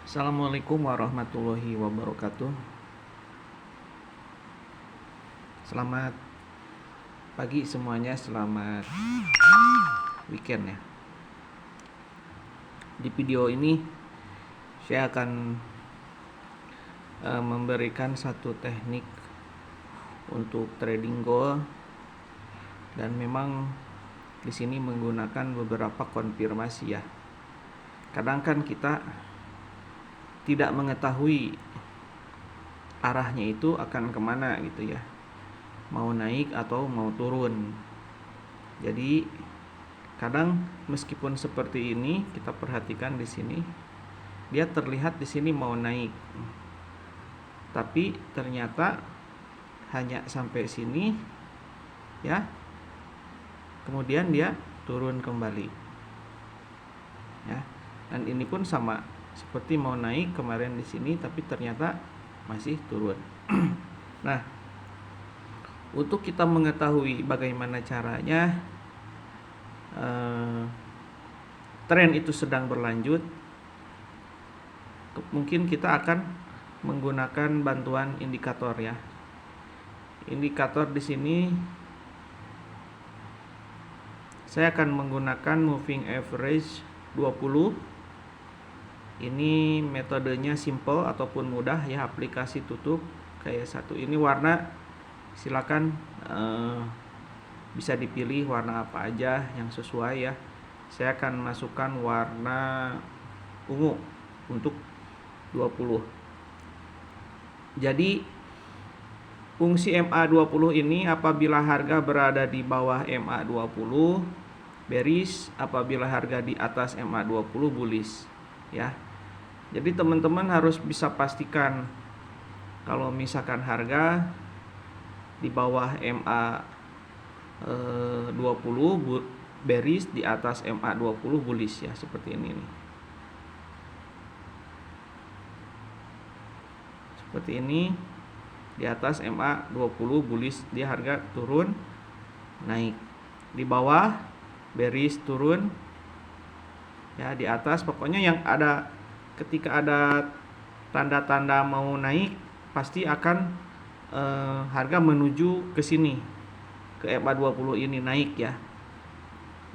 Assalamualaikum warahmatullahi wabarakatuh. Selamat pagi semuanya, selamat weekend ya. Di video ini saya akan memberikan satu teknik untuk trading gold, dan memang di sini menggunakan beberapa konfirmasi ya. Kadang kan kita tidak mengetahui arahnya itu akan kemana gitu ya, mau naik atau mau turun. Jadi kadang meskipun seperti ini, kita perhatikan di sini, dia terlihat di sini mau naik, tapi ternyata hanya sampai sini ya, kemudian dia turun kembali ya. Dan ini pun sama, seperti mau naik kemarin di sini, tapi ternyata masih turun. Nah, untuk kita mengetahui bagaimana caranya tren itu sedang berlanjut, mungkin kita akan menggunakan bantuan indikator ya. Indikator di sini saya akan menggunakan moving average 20. Ini metodenya simple ataupun mudah ya, aplikasi tutup kayak satu ini. Warna silakan bisa dipilih warna apa aja yang sesuai ya. Saya akan masukkan warna ungu untuk 20. Jadi fungsi MA20 ini apabila harga berada di bawah MA20 bearish, apabila harga di atas MA20 bullish ya. Jadi teman-teman harus bisa pastikan kalau misalkan harga di bawah MA20 bearish, di atas MA20 bullish ya, seperti ini nih. Seperti ini, di atas MA20 bullish, dia harga turun naik. Di bawah bearish turun ya, di atas pokoknya yang ada, ketika ada tanda-tanda mau naik pasti akan harga menuju ke sini, ke MA20 ini naik ya.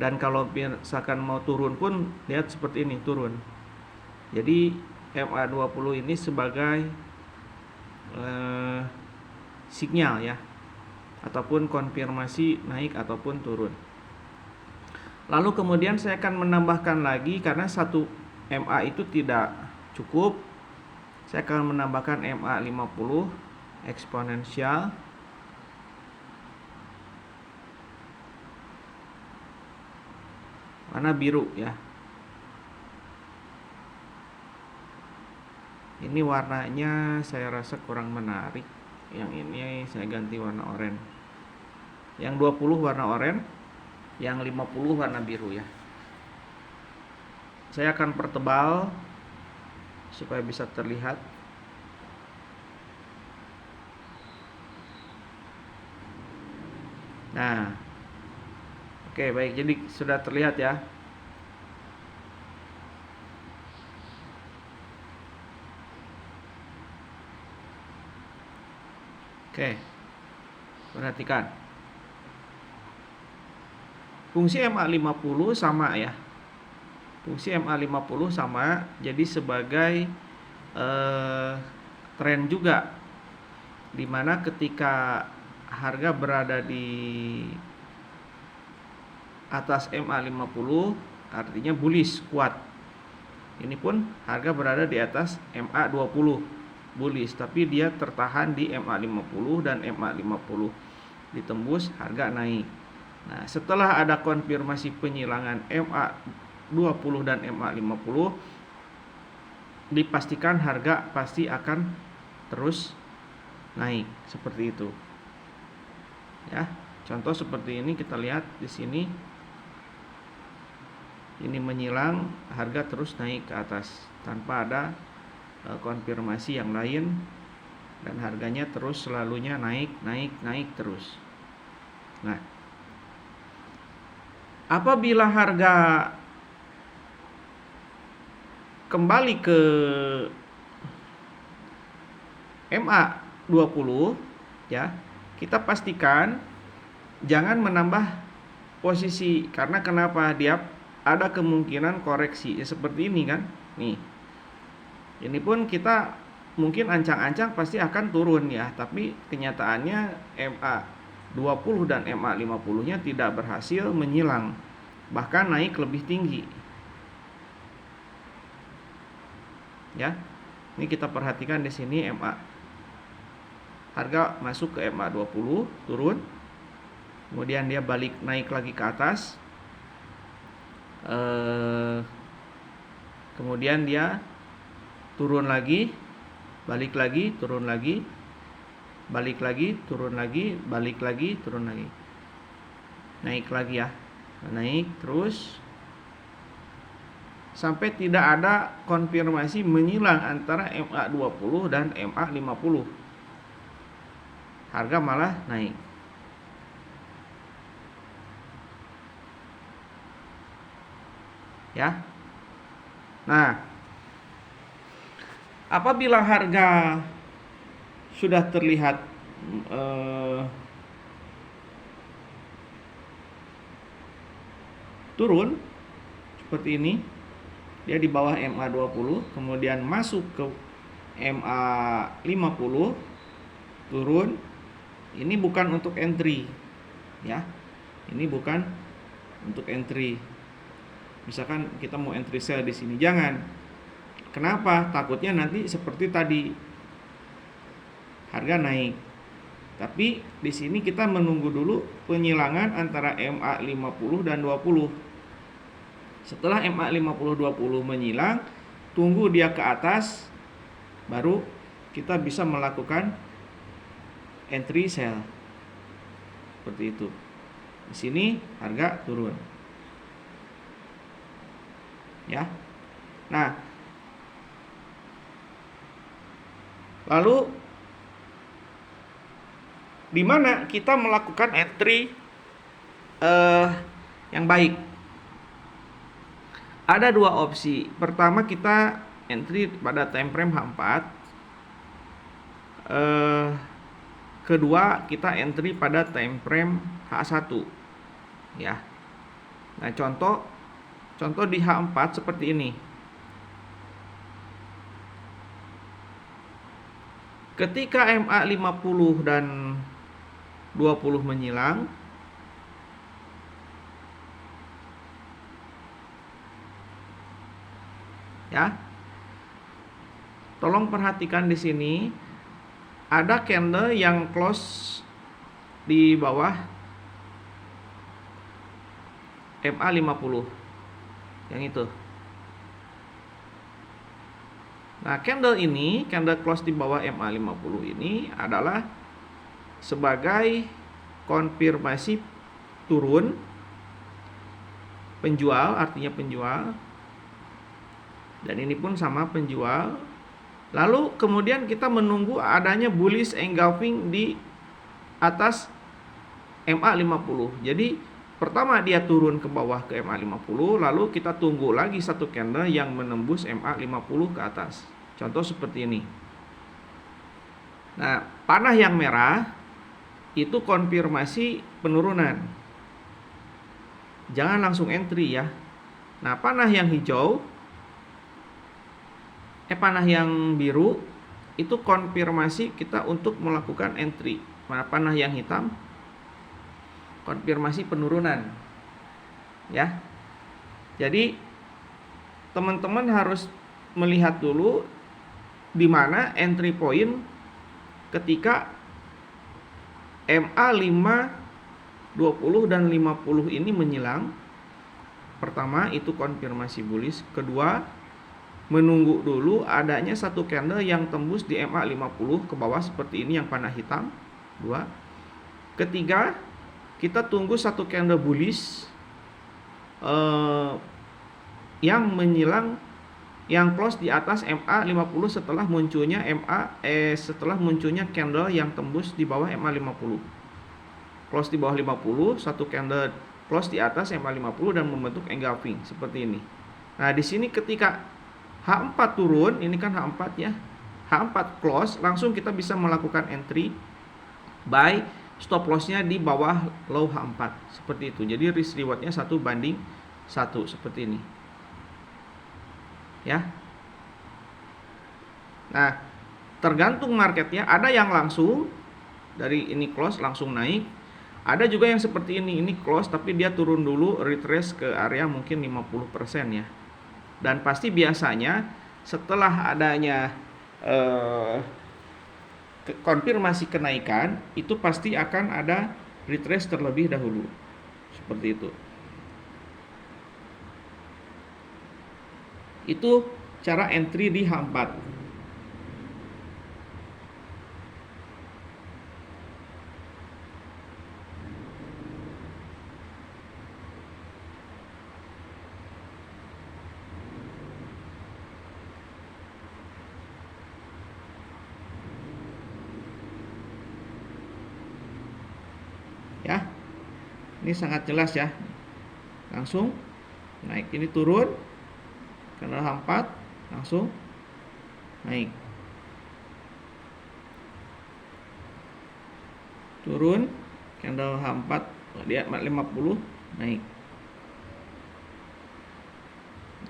Dan kalau misalkan mau turun pun lihat seperti ini, turun. Jadi MA20 ini sebagai sinyal ya, ataupun konfirmasi naik ataupun turun. Lalu kemudian saya akan menambahkan lagi, karena satu MA itu tidak cukup, saya akan menambahkan MA50 eksponensial. Warna biru ya. Ini warnanya saya rasa kurang menarik. Yang ini saya ganti warna oranye. Yang 20 warna oranye, yang 50 warna biru ya. Saya akan pertebal supaya bisa terlihat. Nah, oke, baik, jadi sudah terlihat ya. Oke, perhatikan. Fungsi MA50 sama ya. Fungsi MA50 sama, jadi sebagai tren juga, dimana ketika harga berada di atas MA50 artinya bullish kuat. Ini pun harga berada di atas MA20 bullish, tapi dia tertahan di MA50 dan MA50 ditembus, harga naik. Nah, setelah ada konfirmasi penyilangan MA20 dan MA50, dipastikan harga pasti akan terus naik seperti itu. Ya, contoh seperti ini kita lihat di sini. Ini menyilang, harga terus naik ke atas tanpa ada konfirmasi yang lain, dan harganya terus selalunya naik terus. Nah, apabila harga kembali ke MA20 ya, kita pastikan jangan menambah posisi, karena kenapa? Dia ada kemungkinan koreksi ya, seperti ini kan. Nih, ini pun kita mungkin ancang-ancang pasti akan turun ya, tapi kenyataannya MA20 dan MA50 nya tidak berhasil menyilang, bahkan naik lebih tinggi ya. Ini kita perhatikan di sini MA, harga masuk ke MA20 turun, kemudian dia balik naik lagi ke atas, kemudian dia turun lagi, balik lagi, turun lagi, balik lagi, turun lagi, balik lagi, turun lagi, naik lagi ya, naik terus sampai tidak ada konfirmasi menyilang antara MA20 dan MA50, harga malah naik ya. Nah, apabila harga sudah terlihat turun seperti ini, dia di bawah MA20, kemudian masuk ke MA50, turun, ini bukan untuk entry ya, ini bukan untuk entry. Misalkan kita mau entry sell di sini, jangan. Kenapa? Takutnya nanti seperti tadi harga naik. Tapi di sini kita menunggu dulu penyilangan antara MA50 dan 20. Setelah MA50 20 menyilang, tunggu dia ke atas, baru kita bisa melakukan entry sell. Seperti itu. Di sini harga turun. Ya. Nah, lalu di mana kita melakukan entry yang baik? Ada dua opsi. Pertama, kita entry pada time frame H4. Kedua, kita entry pada time frame H1 ya. Nah, contoh di H4 seperti ini. Ketika MA50 dan 20 menyilang, ya. Tolong perhatikan di sini ada candle yang close di bawah MA50 yang itu. Nah, candle ini, candle close di bawah MA50 ini adalah sebagai konfirmasi turun penjual, artinya penjual. Dan ini pun sama penjual. Lalu kemudian kita menunggu adanya bullish engulfing di atas MA50. Jadi pertama dia turun ke bawah ke MA50, lalu kita tunggu lagi satu candle yang menembus MA50 ke atas. Contoh seperti ini. Nah, panah yang merah itu konfirmasi penurunan. Jangan langsung entry ya. Nah, panah yang hijau, panah yang biru itu konfirmasi kita untuk melakukan entry. Panah yang hitam konfirmasi penurunan. Ya. Jadi teman-teman harus melihat dulu di mana entry point ketika MA5, 20 dan 50 ini menyilang. Pertama itu konfirmasi bullish. Kedua, menunggu dulu adanya satu candle yang tembus di MA50 ke bawah seperti ini yang panah hitam. Dua. Ketiga, kita tunggu satu candle bullish yang menyilang, yang close di atas MA50 setelah munculnya setelah munculnya candle yang tembus di bawah MA50. Close di bawah 50, satu candle close di atas MA50 dan membentuk engulfing seperti ini. Nah, di sini ketika H4 turun, ini kan H4 ya. H4 close, langsung kita bisa melakukan entry buy, stop lossnya di bawah low H4 seperti itu. Jadi risk rewardnya 1:1 seperti ini ya. Nah, tergantung marketnya, ada yang langsung dari ini close langsung naik, ada juga yang seperti ini close tapi dia turun dulu, retrace ke area mungkin 50% ya. Dan pasti biasanya setelah adanya konfirmasi kenaikan, itu pasti akan ada retrace terlebih dahulu. Seperti itu. Itu cara entry di H4. Ya, ini sangat jelas ya. Langsung naik, ini turun, candle H4 langsung naik, turun, candle H4 dia 50 naik.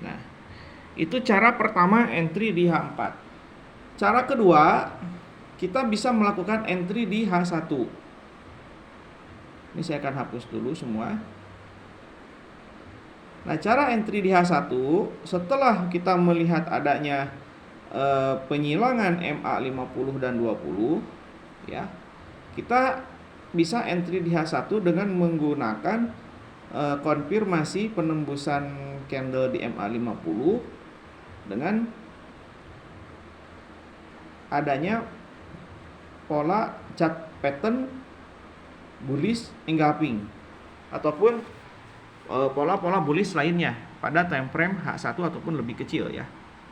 Nah, itu cara pertama entry di H4. Cara kedua, kita bisa melakukan entry di H1. Ini saya akan hapus dulu semua. Nah, cara entry di H1 setelah kita melihat adanya penyilangan MA50 dan 20 ya. Kita bisa entry di H1 dengan menggunakan konfirmasi penembusan candle di MA50 dengan adanya pola chart pattern bullish engulfing ataupun pola-pola bullish lainnya pada time frame H1 ataupun lebih kecil ya.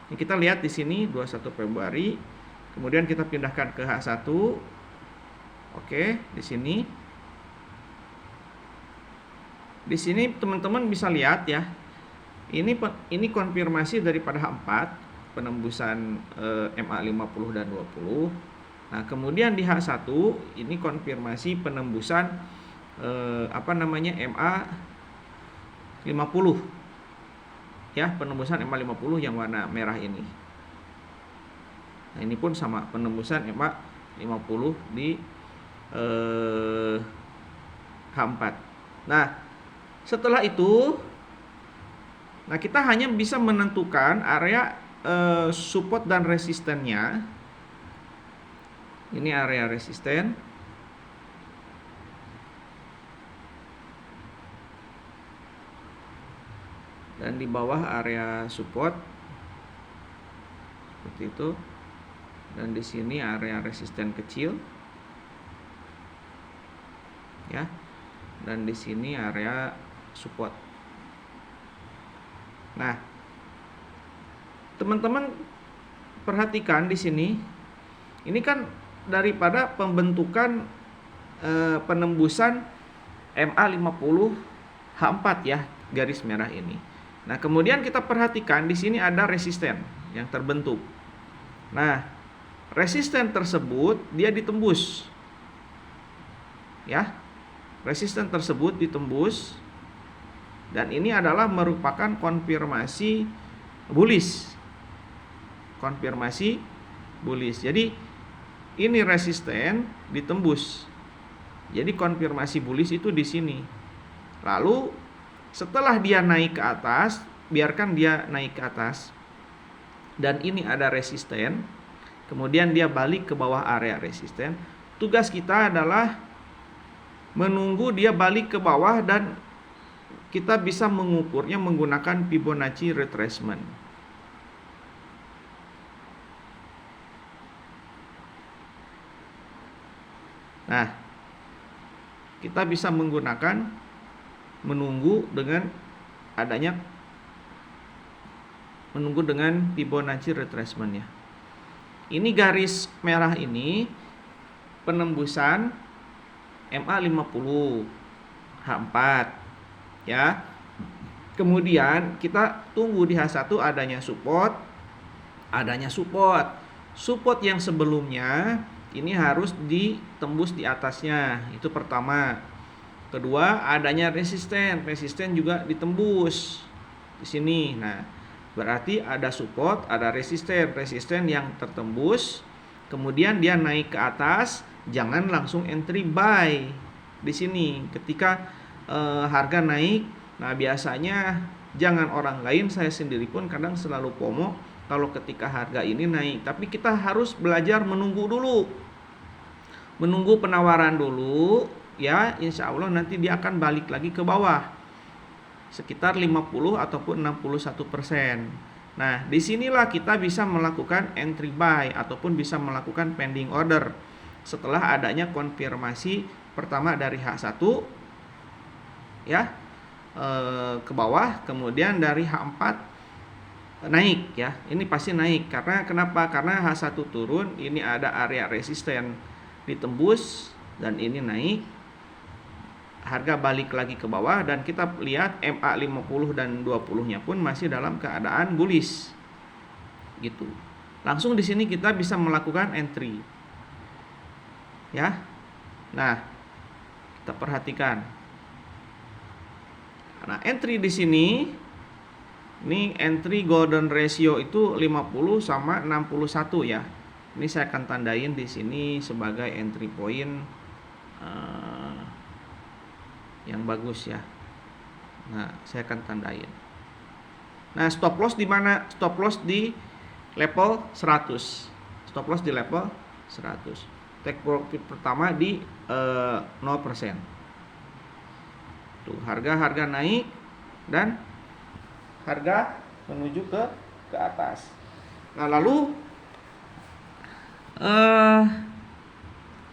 Ini kita lihat di sini 21 Februari. Kemudian kita pindahkan ke H1. Oke, di sini. Di sini teman-teman bisa lihat ya. Ini konfirmasi daripada H4, penembusan MA50 dan 20. Nah, kemudian di H1 ini konfirmasi penembusan MA50. Ya, penembusan MA50 yang warna merah ini. Nah, ini pun sama, penembusan MA50 di H4. Nah, setelah itu kita hanya bisa menentukan area support dan resistennya. Ini area resisten. Dan di bawah area support. Seperti itu. Dan di sini area resisten kecil. Ya. Dan di sini area support. Nah, teman-teman perhatikan di sini. Ini kan daripada pembentukan penembusan MA50 H4 ya, garis merah ini. Nah, kemudian kita perhatikan di sini ada resisten yang terbentuk. Nah, resisten tersebut dia ditembus. Ya. Resisten tersebut ditembus dan ini adalah merupakan konfirmasi bullish. Konfirmasi bullish. Jadi ini resisten ditembus. Jadi konfirmasi bullish itu di sini. Lalu setelah dia naik ke atas, biarkan dia naik ke atas. Dan ini ada resisten. Kemudian dia balik ke bawah area resisten. Tugas kita adalah menunggu dia balik ke bawah dan kita bisa mengukurnya menggunakan Fibonacci retracement. Nah, kita bisa menggunakan menunggu dengan Fibonacci retracement ya. Ini garis merah ini penembusan MA50 H4 ya. Kemudian kita tunggu di H1 adanya support adanya support. Support yang sebelumnya ini harus ditembus di atasnya. Itu pertama. Kedua, adanya resisten. Resisten juga ditembus di sini. Nah, berarti ada support, ada resisten. Resisten yang tertembus, kemudian dia naik ke atas, jangan langsung entry buy di sini. Ketika harga naik, nah biasanya jangan orang lain, saya sendiri pun kadang selalu FOMO kalau ketika harga ini naik. Tapi kita harus belajar menunggu dulu. Menunggu penawaran dulu, ya insya Allah nanti dia akan balik lagi ke bawah. Sekitar 50 ataupun 61%. Nah, disinilah kita bisa melakukan entry buy ataupun bisa melakukan pending order setelah adanya konfirmasi pertama dari H1 ya ke bawah, kemudian dari H4 naik ya. Ini pasti naik karena kenapa? Karena H1 turun, ini ada area resisten ditembus dan ini naik. Harga balik lagi ke bawah dan kita lihat MA 50 dan 20-nya pun masih dalam keadaan bullish. Gitu. Langsung di sini kita bisa melakukan entry. Ya. Nah, kita perhatikan. Nah, entry di sini ini entry golden ratio itu 50 sama 61 ya. Ini saya akan tandain di sini sebagai entry point yang bagus ya. Nah, saya akan tandain. Nah, stop loss di mana? Stop loss di level 100. Stop loss di level 100. Take profit pertama di 0%. Tuh, harga naik dan harga menuju ke atas. Nah, lalu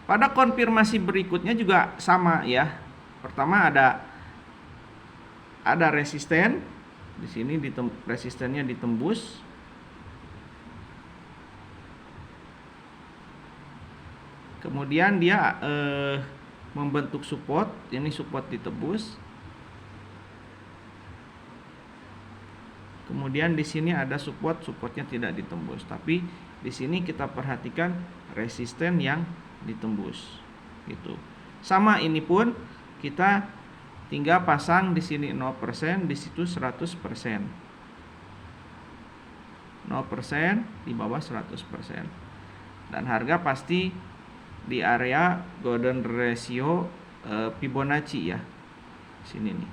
pada konfirmasi berikutnya juga sama ya. Pertama ada resisten di sini, resistennya ditembus. Kemudian dia membentuk support, ini support ditebus. Kemudian di sini ada supportnya tidak ditembus, tapi di sini kita perhatikan resisten yang ditembus. Gitu. Sama ini pun kita tinggal pasang di sini 0%, di situ 100%. 0% di bawah 100%. Dan harga pasti di area golden ratio Fibonacci ya. Sini nih.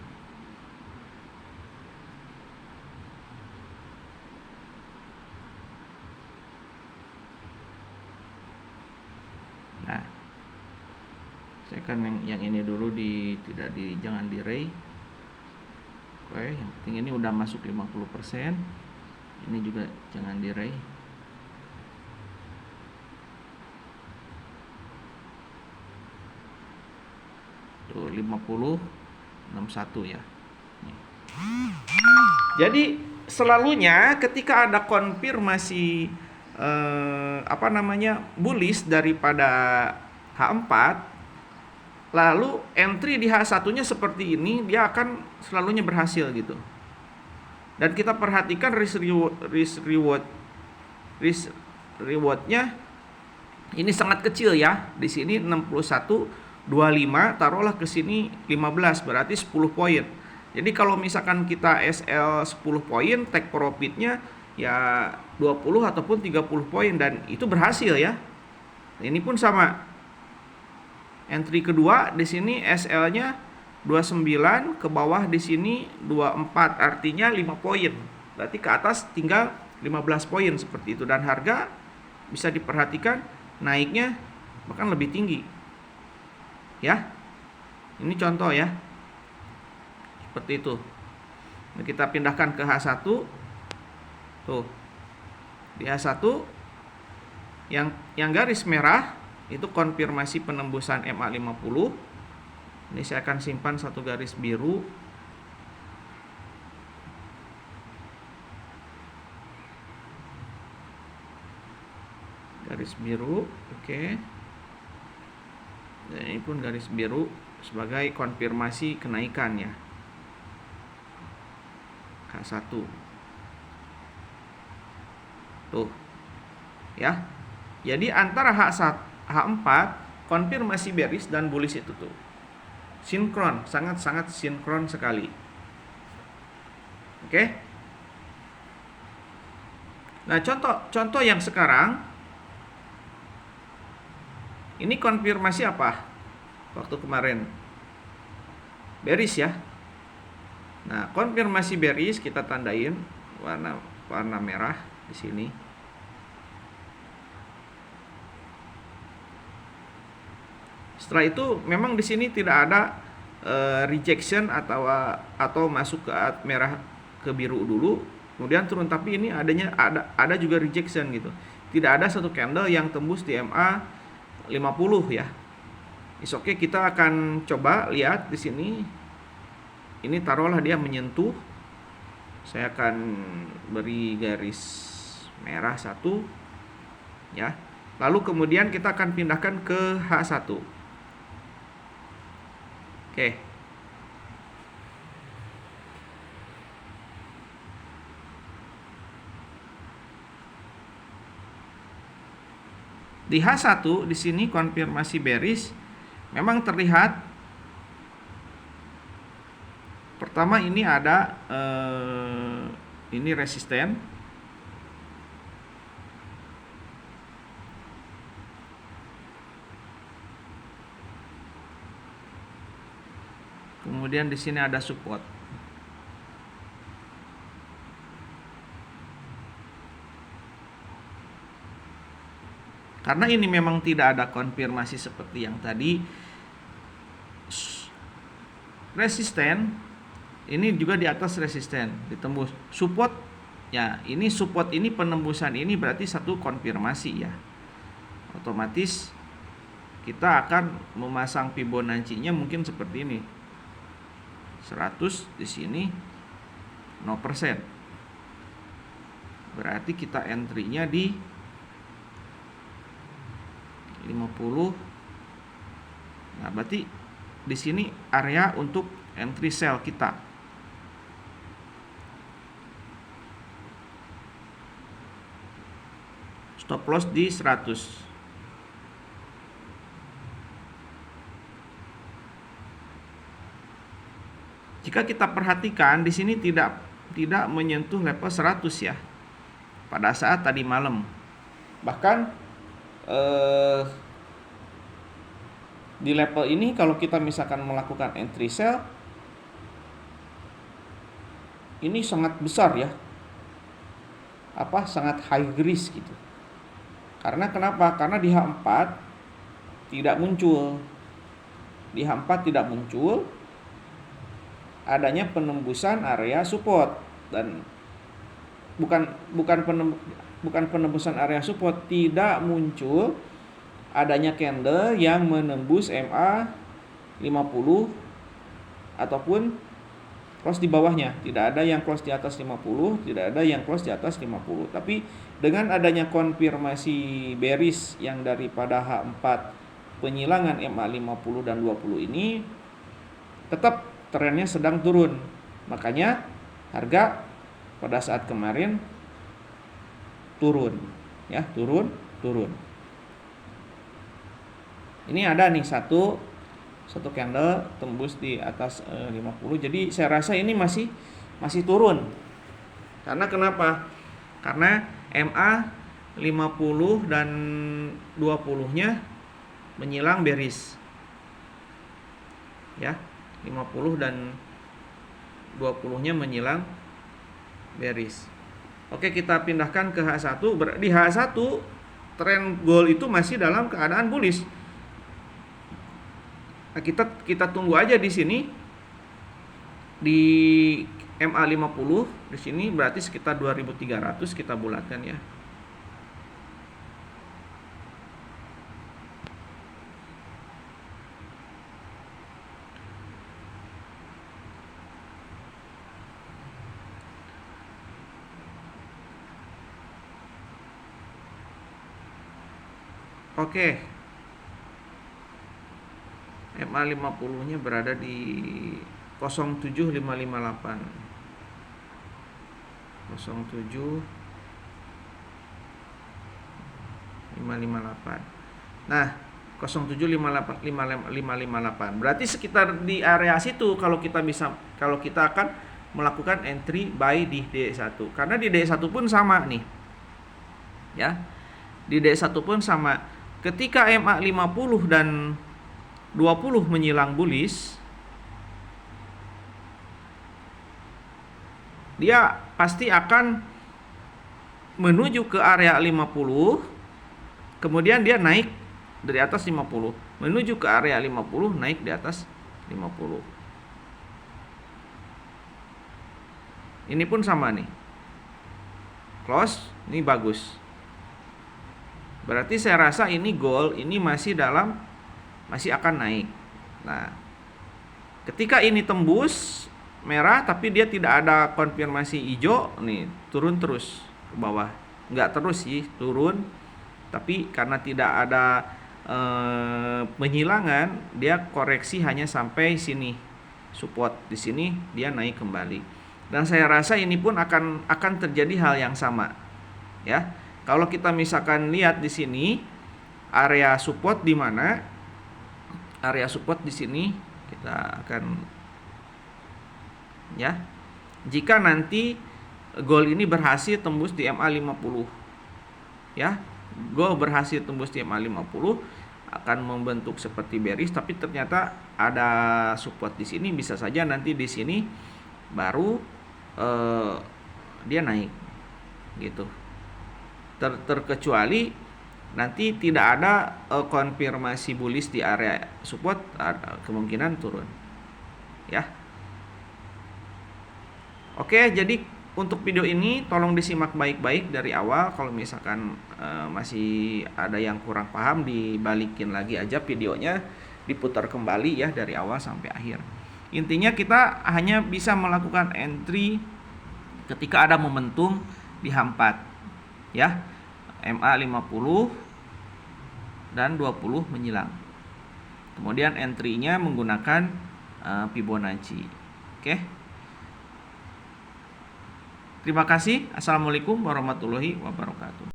Nah, saya kan yang ini dulu jangan di ray. Oke, yang penting ini udah masuk 50%. Ini juga jangan di ray. Tuh 50 61 ya. Nih. Jadi selalunya ketika ada konfirmasi bullish daripada H4, lalu entry di H1-nya seperti ini, dia akan selalunya berhasil gitu. Dan kita perhatikan risk rewardnya ini sangat kecil ya. Di sini 61.25, taruhlah ke sini 15, berarti 10 poin. Jadi kalau misalkan kita SL 10 poin, take profitnya ya 20 ataupun 30 poin, dan itu berhasil ya. Ini pun sama. Entry kedua di sini SL-nya 29, ke bawah di sini 24, artinya 5 poin. Berarti ke atas tinggal 15 poin seperti itu, dan harga bisa diperhatikan naiknya bahkan lebih tinggi. Ya. Ini contoh ya. Seperti itu. Nah, kita pindahkan ke H1. Tuh. Di H1 yang garis merah itu konfirmasi penembusan MA50. Ini saya akan simpan satu garis biru. Garis biru, oke. Dan ini pun garis biru sebagai konfirmasi kenaikan ya. H1. Tuh. Ya. Jadi antara H4 konfirmasi bearish dan bullish itu tuh sinkron, sangat-sangat sinkron sekali. Oke. Nah, contoh yang sekarang ini konfirmasi apa? Waktu kemarin bearish ya. Nah, konfirmasi bearish kita tandain warna merah di sini. Setelah itu memang di sini tidak ada rejection atau masuk ke merah ke biru dulu, kemudian turun, tapi ini ada juga rejection gitu. Tidak ada satu candle yang tembus di MA 50 ya. Oke, kita akan coba lihat di sini. Ini taruhlah dia menyentuh. Saya akan beri garis merah 1 ya. Lalu kemudian kita akan pindahkan ke H1. Oke. Di H1 di sini konfirmasi bearish memang terlihat. Pertama ini ada ini resisten. Kemudian di sini ada support. Karena ini memang tidak ada konfirmasi seperti yang tadi, resisten ini juga di atas resisten ditembus support ya. Ini support, ini penembusan, ini berarti satu konfirmasi ya. Otomatis kita akan memasang Fibonacci-nya mungkin seperti ini. 100 di sini 0%. Berarti kita entry-nya di 50. Nah, berarti di sini area untuk entry sell kita. Stop loss di 100. Jika kita perhatikan di sini tidak menyentuh level 100 ya. Pada saat tadi malam. Bahkan di level ini kalau kita misalkan melakukan entry sell, ini sangat besar ya. Sangat high risk gitu. Karena kenapa? Karena di H4 tidak muncul. Di H4 tidak muncul adanya penembusan area support, dan bukan penembusan area support, tidak muncul adanya candle yang menembus MA 50 ataupun close di bawahnya. Tidak ada yang close di atas 50, tidak ada yang close di atas 50. Tapi dengan adanya konfirmasi bearish yang daripada H4 penyilangan MA 50 dan 20 ini, tetap trennya sedang turun. Makanya harga pada saat kemarin turun ya, turun. Ini ada nih satu candle tembus di atas 50. Jadi saya rasa ini masih turun. Karena kenapa? Karena MA 50 dan 20-nya menyilang bearish. Ya. 50 dan 20-nya menyilang bearish. Oke, kita pindahkan ke H1. Di H1 tren gold itu masih dalam keadaan bullish. Nah, kita tunggu aja di sini di MA 50 di sini berarti sekitar 2300 kita bulatkan ya. Oke. MA 50-nya berada di 07558. 07558. 558. Nah, 0758558. Berarti sekitar di area situ kalau kita akan melakukan entry buy di D1. Karena di D1 pun sama nih. Ya. Di D1 pun sama. Ketika MA 50 dan 20 menyilang bullish, dia pasti akan menuju ke area 50, kemudian dia naik dari atas 50, menuju ke area 50, naik di atas 50. Ini pun sama nih. Close, ini bagus. Berarti saya rasa ini gold, ini masih akan naik. Nah, ketika ini tembus merah tapi dia tidak ada konfirmasi hijau, nih turun terus ke bawah. Enggak terus sih, turun. Tapi karena tidak ada penyilangan, dia koreksi hanya sampai sini. Support di sini dia naik kembali. Dan saya rasa ini pun akan terjadi hal yang sama. Ya. Kalau kita misalkan lihat di sini area support di mana? Area support di sini kita akan, ya. Jika nanti gold ini berhasil tembus di MA 50. Ya. Gold berhasil tembus di MA 50 akan membentuk seperti bearish, tapi ternyata ada support di sini, bisa saja nanti di sini baru dia naik gitu. Terkecuali nanti tidak ada konfirmasi bullish di area support, ada kemungkinan turun. Ya. Oke, jadi untuk video ini tolong disimak baik-baik dari awal. Kalau misalkan masih ada yang kurang paham, dibalikin lagi aja videonya, diputar kembali ya dari awal sampai akhir. Intinya kita hanya bisa melakukan entry ketika ada momentum di H4. Ya, MA 50 dan 20 menyilang. Kemudian entry-nya menggunakan Fibonacci. Oke. Terima kasih. Assalamualaikum warahmatullahi wabarakatuh.